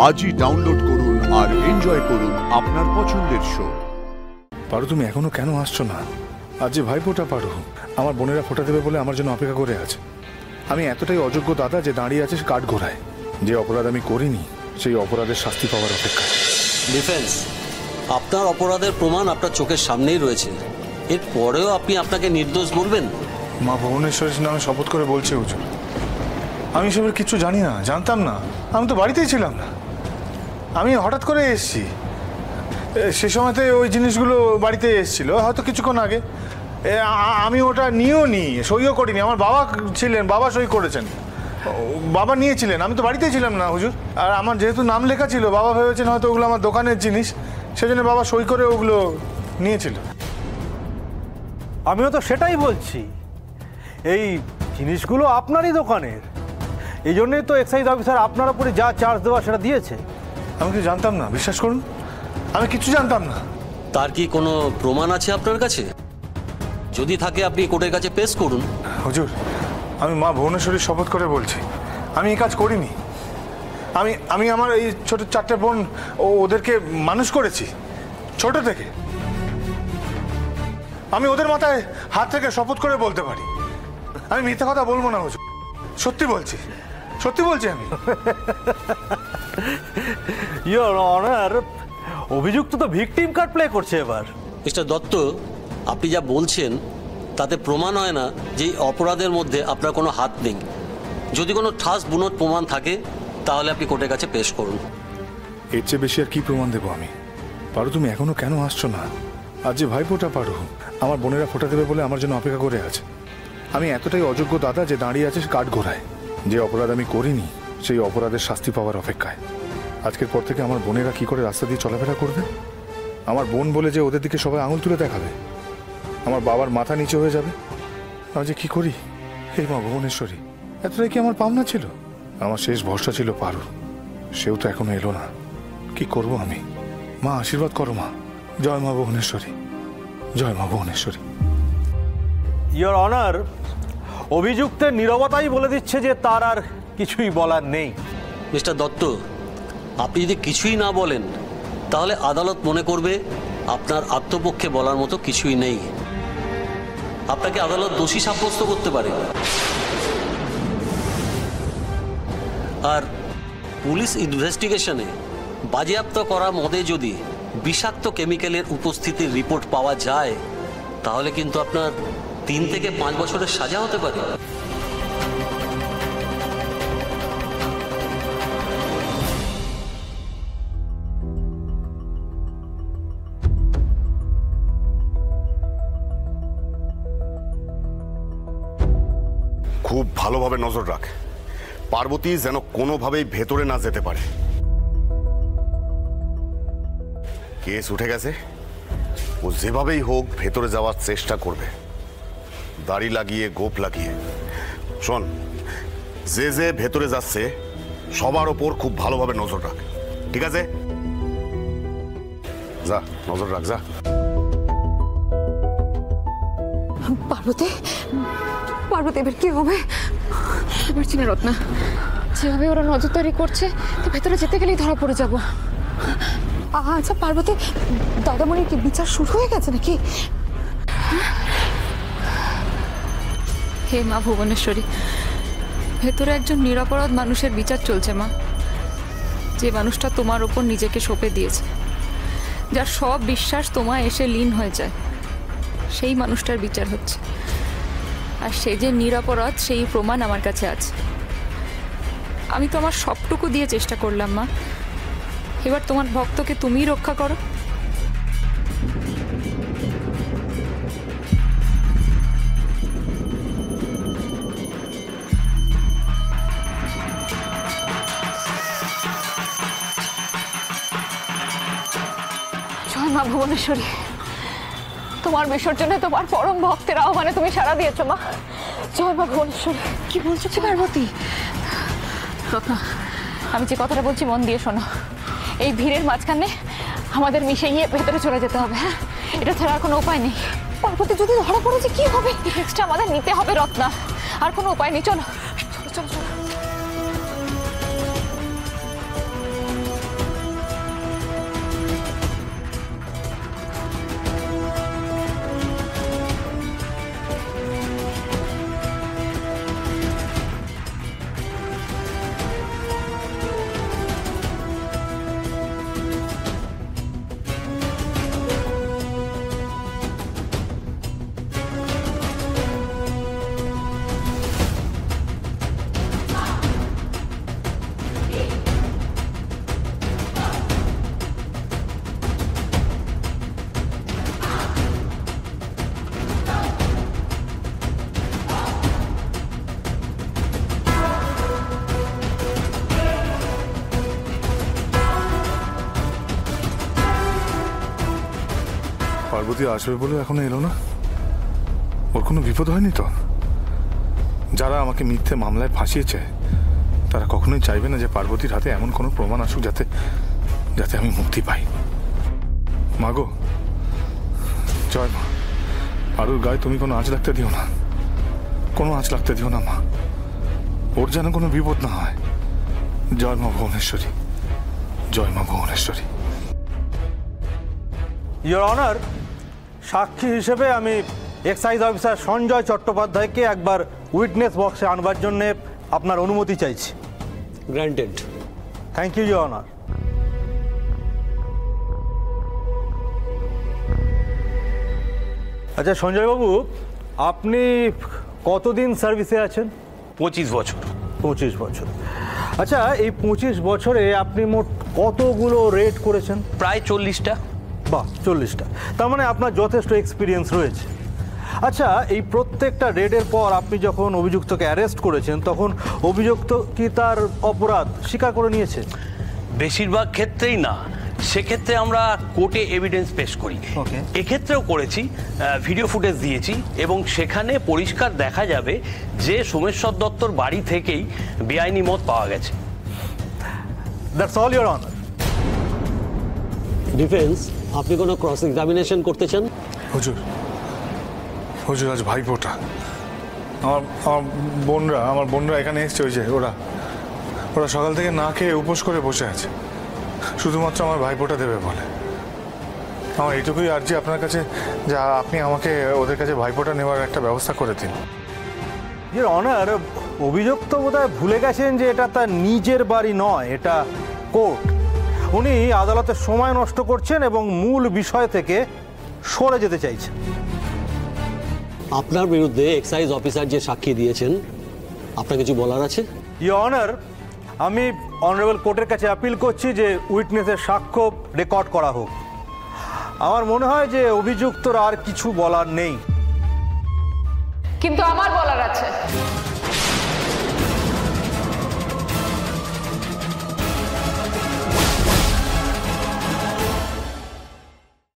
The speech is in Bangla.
আজই ডাউনলোড করুন আর এনজয় করুন আপনার পছন্দের শো। পারো, তুমি এখনো কেন আসছো না? আজ যে ভাইফোঁটা পারো, আমার বোনেরা ফোঁটা দেবে বলে আমার জন্য অপেক্ষা করে আছে। আমি এতটাই অযোগ্য দাদা যে দাঁড়িয়ে আছে কাঠ ঘোড়ায়। যে অপরাধ আমি করিনি সেই অপরাধের শাস্তি পাওয়ার অপেক্ষা। ডিফেন্স, আপনার অপরাধের প্রমাণ আপনার চোখের সামনেই রয়েছে, এরপরেও আপনি আপনাকে নির্দোষ বলবেন? মা ভুবনেশ্বরীর নামে শপথ করে বলছে হুজুর, আমি এসবের কিছু জানি না, জানতাম না। আমি তো বাড়িতেই ছিলাম না, আমি হঠাৎ করে এসেছি। সে সময়তে ওই জিনিসগুলো বাড়িতে এসেছিল হয়তো কিছুক্ষণ আগে। আমি ওটা নিয়েও সইও করিনি। আমার বাবা ছিলেন, বাবা সই করেছেন, বাবা নিয়েছিলেন। আমি তো বাড়িতেই ছিলাম না হুজুর। আর আমার যেহেতু নাম লেখা ছিল, বাবা ভেবেছেন হয়তো ওগুলো আমার দোকানের জিনিস, সেজন্য বাবা সই করে ওগুলো নিয়েছিল। আমিও তো সেটাই বলছি, এই জিনিসগুলো আপনারই দোকানের, এই জন্যই তো এক্সাইজ অফিসার আপনার উপরে যা চার্জ দেওয়া সেটা দিয়েছে। আমি কিছু জানতাম না, বিশ্বাস করুন, আমি কিছু জানতাম না। তার কি কোনো প্রমাণ আছে আপনার কাছে? যদি থাকে আপনি কোর্টের কাছে পেশ করুন। হুজুর, আমি মা ভুবনেশ্বরীর শপথ করে বলছি, আমি এই কাজ করিনি। আমি আমার এই ছোট 4টে বোন ওদেরকে মানুষ করেছি ছোট থেকে। আমি ওদের মাথায় হাত থেকে শপথ করে বলতে পারি, আমি মিথ্যা কথা বলবো না হুজুর, সত্যি বলছি, সত্যি বলছি আমি। ইওর অনার, অভিযুক্ত তো ভিকটিম কার্ড প্লে করছে এবার। মিস্টার দত্ত, আপনি যা বলছেন তাতে প্রমাণ হয় না যে অপরাধের মধ্যে আপনার কোনো হাত নেই। যদি কোনো ঠাস বুনোট প্রমাণ থাকে তাহলে আপনি কোর্টের কাছে পেশ করুন। এর চেয়ে বেশি আর কি প্রমাণ দেবো আমি? পারো, তুমি এখনো কেন আসছো না? আজ যে ভাইফোঁটা পারো, আমার বোনেরা ফোঁটা দেবে বলে আমার জন্য অপেক্ষা করে আছে। আমি এতটাই অযোগ্য দাদা যে দাঁড়িয়ে আছে কাঠ ঘোড়ায়। যে অপরাধ আমি করিনি সেই অপরাধের শাস্তি পাওয়ার অপেক্ষায়। আজকের পর থেকে আমার বোনেরা কি করে রাস্তা দিয়ে চলাফেরা করবে? আমার বোন বলে যে ওদের দিকে সবাই আঙুল তুলে দেখাবে, আমার বাবার মাথা নিচে হয়ে যাবে। আমি যে কি করি? হে মা ভুবনেশ্বরী, এতটাই কি আমার পাওনা ছিল? আমার শেষ ভরসা ছিল পারু, সেও তো এখনো এলো না। কি করব আমি? মা আশীর্বাদ করো মা। জয় মা ভুবনেশ্বরী, জয় মা ভুবনেশ্বরী। ইওর অনার, অভিযুক্তের নীরবতাই বলে দিচ্ছে যে তার আর কিছুই বলার নেই। মিস্টার দত্ত, আপনি যদি কিছুই না বলেন তাহলে আদালত মনে করবে আপনার আত্মপক্ষে বলার মতো কিছুই নেই। আপনাকে আদালত দোষী সাব্যস্ত করতে পারে। আর পুলিশ ইনভেস্টিগেশনে বাজেয়াপ্ত করা মদে যদি বিষাক্ত কেমিক্যালের উপস্থিতির রিপোর্ট পাওয়া যায় তাহলে কিন্তু আপনার 3 থেকে 5 বছরের সাজা হতে পারে। খুব ভালোভাবে নজর রাখ, পার্বতী যেন কোনোভাবেই ভেতরে না যেতে পারে। কেস উঠে গেছে, ও যেভাবেই হোক ভেতরে যাওয়ার চেষ্টা করবে, দাড়ি লাগিয়ে গোপ লাগিয়ে। শোন, যে যে ভেতরে যাচ্ছে সবার ওপর খুব ভালোভাবে নজর রাখ, ঠিক আছে? যা, নজর রাখ, যা। পার্বতী, পার্বতী, এবার কি হবে? পারছি না রত্না, যেভাবে ওরা নজরদারি করছে তো ভেতরে যেতে গেলেই ধরা পড়ে যাব। আচ্ছা পার্বতী, দাদামণির কি বিচার শুরু হয়ে গেছে নাকি? হে মা ভুবনেশ্বরী, ভেতরে একজন নিরপরাধ মানুষের বিচার চলছে মা। যে মানুষটা তোমার ওপর নিজেকে সঁপে দিয়েছে, যার সব বিশ্বাস তোমায় এসে লীন হয়ে যায়, সেই মানুষটার বিচার হচ্ছে। আর সে যে নিরপরাধ সেই প্রমাণ আমার কাছে আছে। আমি তো আমার সবটুকু দিয়ে চেষ্টা করলাম মা, এবার তোমার ভক্তকে তুমিই রক্ষা করো। জয় মা ভুবনেশ্বরী, তোমার বিসর্জনে তোমার পরম ভক্তের আহ্বানে তুমি সাড়া দিয়েছো মা। জয় মা ভুবনেশ্বরী। কি বলছো পার্বতী? রত্না, আমি যে কথাটা বলছি মন দিয়ে শোনো। এই ভিড়ের মাঝখানে আমাদের মিশে গিয়ে ভেতরে চলে যেতে হবে। হ্যাঁ, এটা ছাড়া আর কোনো উপায় নেই। পার্বতী যদি ধরা পড়েছে কি হবে? রিস্কটা আমাদের নিতে হবে রত্না, আর কোনো উপায় নেই। চলো চলো চলো। পার্বতী আসবে বলে এখনো এলো না? ওর কোনো বিপদ হয়নি তো? যারা আমাকে মিথ্যে মামলায় ফাঁসিয়েছে তারা কখনোই চাইবে না যে পার্বতীর হাতে এমন কোনো প্রমাণ আসুক যাতে যাতে আমি মুক্তি পাই। মাগো, জয় মা, পারুর গায়ে তুমি কোনো আঁচ লাগতে দিও না, কোনো আঁচ লাগতে দিও না মা, ওর যেন কোনো বিপদ না হয়। জয় মা ভুবনেশ্বরী, জয় মা ভুবনেশ্বরী। ইয়োর অনার, সাক্ষী হিসেবে আমি এক্সাইজ অফিসার সঞ্জয় চট্টোপাধ্যায়কে একবার উইটনেস বক্সে আনবার জন্য আপনার অনুমতি চাইছি। Granted. Thank you your honour. আচ্ছা সঞ্জয়বাবু, আপনি কতদিন সার্ভিসে আছেন? 25 বছর। 25 বছর। আচ্ছা, এই 25 বছরে আপনি মোট কতগুলো রেড করেছেন? প্রায় 40টা। বাহ, 40টা। তার মানে আপনার যথেষ্ট এক্সপিরিয়েন্স রয়েছে। আচ্ছা, এই প্রত্যেকটা রেডের পর আপনি যখন অভিযুক্তকে অ্যারেস্ট করেছেন তখন অভিযুক্ত কি তার অপরাধ স্বীকার করে নিয়েছে? বেশিরভাগ ক্ষেত্রেই না, সেক্ষেত্রে আমরা কোর্টে এভিডেন্স পেশ করি। Okay. এক্ষেত্রেও করেছি, ভিডিও ফুটেজ দিয়েছি এবং সেখানে পরিষ্কার দেখা যাবে যে সোমেশ্বর দত্তর বাড়ি থেকেই বেআইনি মদ পাওয়া গেছে। That's all your honour. Defence, আপনি কোনো ক্রস এক্সামিনেশন করতে চান? হুজুর, হুজুর আজ ভাইফোঁটা। আমার বোনরা এখানে এসছে, ওই যে ওরা সকাল থেকে না খেয়ে উপোস করে বসে আছে, শুধুমাত্র আমার ভাইফোঁটা দেবে বলে। আমার এইটুকুই আর্জি আপনার কাছে যে আপনি আমাকে ওদের কাছে ভাইফোঁটা নেওয়ার একটা ব্যবস্থা করে দিন। ইয়োর অনার, অভিযুক্ত বোধহয় ভুলে গেছেন যে এটা তার নিজের বাড়ি নয়, এটা কোর্ট। উনি আদালতের সময় নষ্ট করছেন এবং মূল বিষয় থেকে সরে যেতে চাইছেন। আপনার বিরুদ্ধে এক্সাইজ অফিসার যে সাক্ষী দিয়েছেন, আপনার কিছু বলার আছে? ইয়োর অনার, আমি অনারেবল কোর্টের কাছে আপিল করছি যে উইটনেসের সাক্ষ্য রেকর্ড করা হোক। আমার মনে হয় যে অভিযুক্তর আর কিছু বলার নেই। কিন্তু আমার বলার